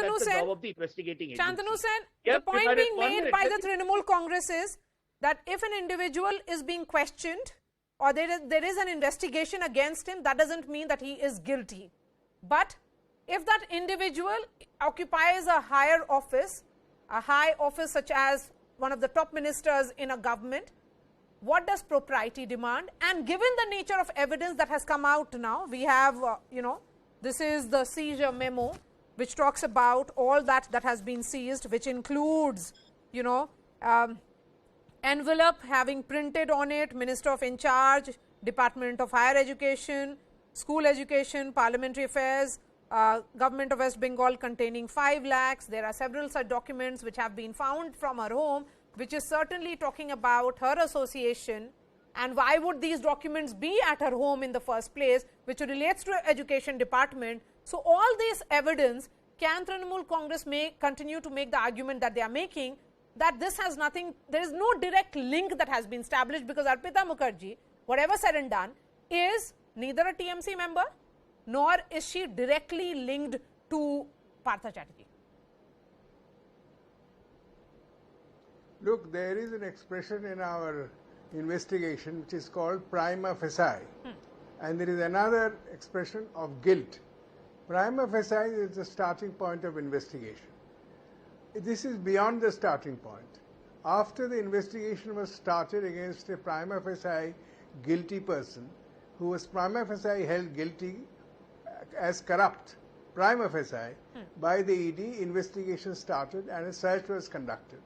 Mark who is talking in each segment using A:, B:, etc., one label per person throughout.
A: Shantanu
B: that's the
A: Sen,
B: job of the investigating agency.
A: Shantanu Sen,
B: Yep,
A: the point being made by the Trinamool Congress is that if an individual is being questioned or there is an investigation against him, that doesn't mean that he is guilty. But if that individual occupies a higher office, a high office such as one of the top ministers in a government, what does propriety demand? And given the nature of evidence that has come out now, we have, this is the seizure memo which talks about all that has been seized, which includes, envelope having printed on it, Minister of in charge, Department of Higher Education, School Education, Parliamentary Affairs, Government of West Bengal containing 5 lakhs. There are several such documents which have been found from her home, which is certainly talking about her association. And why would these documents be at her home in the first place, which relates to Education Department? So all this evidence, can Trinamool Congress continue to make the argument that they are making, that this has nothing, there is no direct link that has been established, because Arpita Mukherjee, whatever said and done, is neither a TMC member nor is she directly linked to Partha Chatterjee.
C: Look, there is an expression in our investigation which is called prima facie, and there is another expression of guilt. Prima facie is the starting point of investigation. This is beyond the starting point. After the investigation was started against a prima facie guilty person who was prima facie held guilty as corrupt, prima facie, by the ED, investigation started and a search was conducted.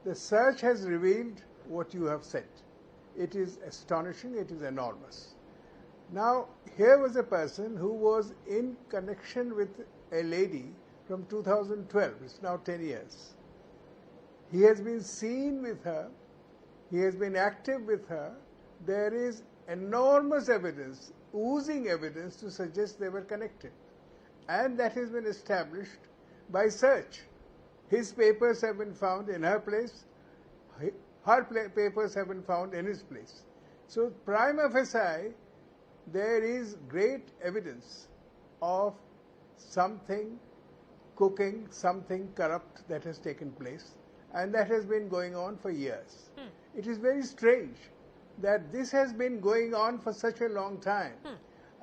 C: The search has revealed what you have said. It is astonishing, it is enormous. Now, here was a person who was in connection with a lady from 2012, it's now 10 years. He has been seen with her, he has been active with her. There is enormous evidence, oozing evidence to suggest they were connected. And that has been established by search. His papers have been found in her place, her papers have been found in his place. So prima facie, there is great evidence of something cooking, something corrupt that has taken place, and that has been going on for years. It is very strange that this has been going on for such a long time,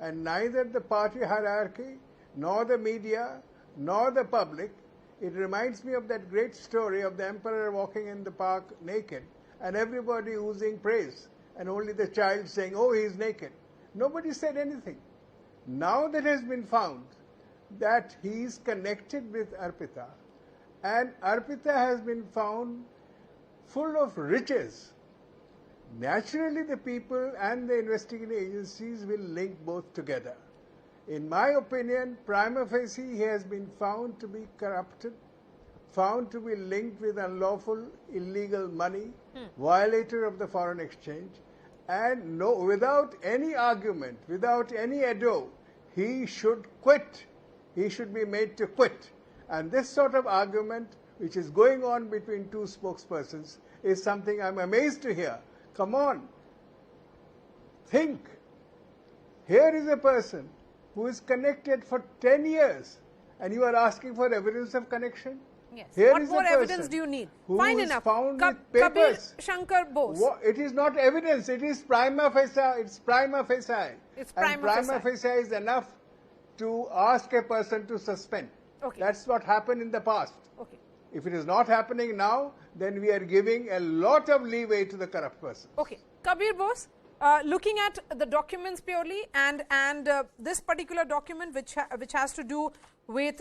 C: and neither the party hierarchy, nor the media, nor the public. It reminds me of that great story of the emperor walking in the park naked and everybody oozing praise and only the child saying, oh, he is naked. Nobody said anything. Now that has been found that he is connected with Arpita, and Arpita has been found full of riches. Naturally, the people and the investigating agencies will link both together. In my opinion, prima facie, he has been found to be corrupted, found to be linked with unlawful, illegal money, violator of the foreign exchange, and without any argument, without any ado, he should quit. He should be made to quit. And this sort of argument, which is going on between two spokespersons, is something I'm amazed to hear. Come on, think. Here is a person who is connected for 10 years, and you are asking for evidence of connection?
A: Yes.
C: Here
A: What
C: is
A: more
C: a person
A: evidence do you need?
C: who
A: Fine
C: is
A: enough.
C: found with
A: Kabir
C: papers.
A: Shankar Bose.
C: It is not evidence, it is prima facie. It's prima facie.
A: It's
C: and prima facie is enough to ask a person to suspend.
A: Okay.
C: That's what happened in the past.
A: Okay.
C: If it is not happening now, then we are giving a lot of leeway to the corrupt person.
A: Okay. Kabir Bose, looking at the documents purely and this particular document which has to do with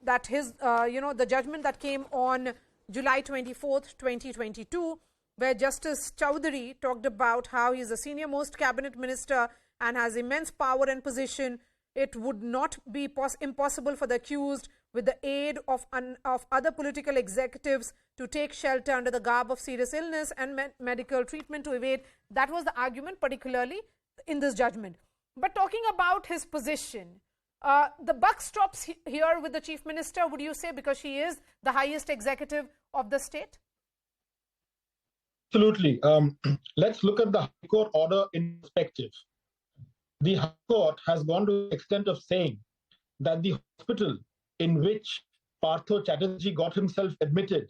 A: that his the judgment that came on July 24th, 2022, where Justice Chaudhary talked about how he is the senior most cabinet minister and has immense power and position. It would not be impossible for the accused, with the aid of other political executives, to take shelter under the garb of serious illness and medical treatment to evade. That was the argument, particularly in this judgment. But talking about his position, the buck stops here with the chief minister, would you say, because she is the highest executive of the state?
D: Absolutely. Let's look at the High Court order in perspective. The High Court has gone to the extent of saying that the hospital in which Partha Chatterjee got himself admitted,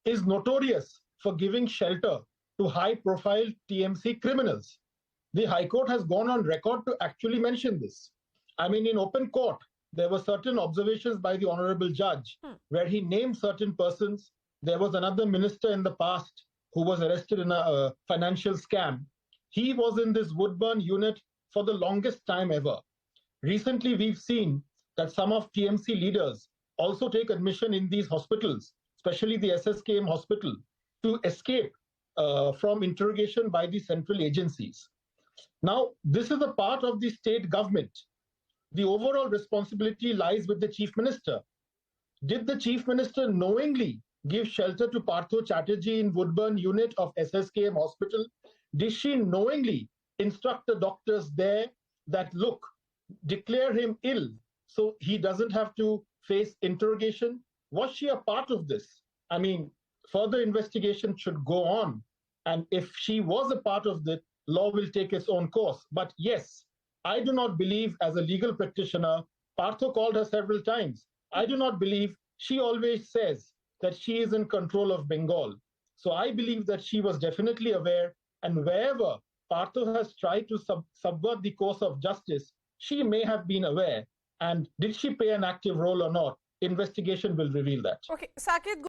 D: is notorious for giving shelter to high-profile TMC criminals. The High Court has gone on record to actually mention this. I mean, in open court, there were certain observations by the Honorable Judge where he named certain persons. There was another minister in the past who was arrested in a financial scam. He was in this Woodburn unit for the longest time ever. Recently, we've seen that some of TMC leaders also take admission in these hospitals, especially the SSKM hospital, to escape from interrogation by the central agencies. Now, this is a part of the state government. The overall responsibility lies with the Chief Minister. Did the Chief Minister knowingly give shelter to Partha Chatterjee in Woodburn unit of SSKM hospital? Did she knowingly instruct the doctors there that, look, declare him ill so he doesn't have to face interrogation? Was she a part of this? I mean, further investigation should go on. And if she was a part of it, law will take its own course. But yes, I do not believe, as a legal practitioner, Partha called her several times. I do not believe, she always says that she is in control of Bengal. So I believe that she was definitely aware, and wherever Partha has tried to subvert the course of justice, she may have been aware. And did she play an active role or not? Investigation will reveal that.
A: Okay, Saket.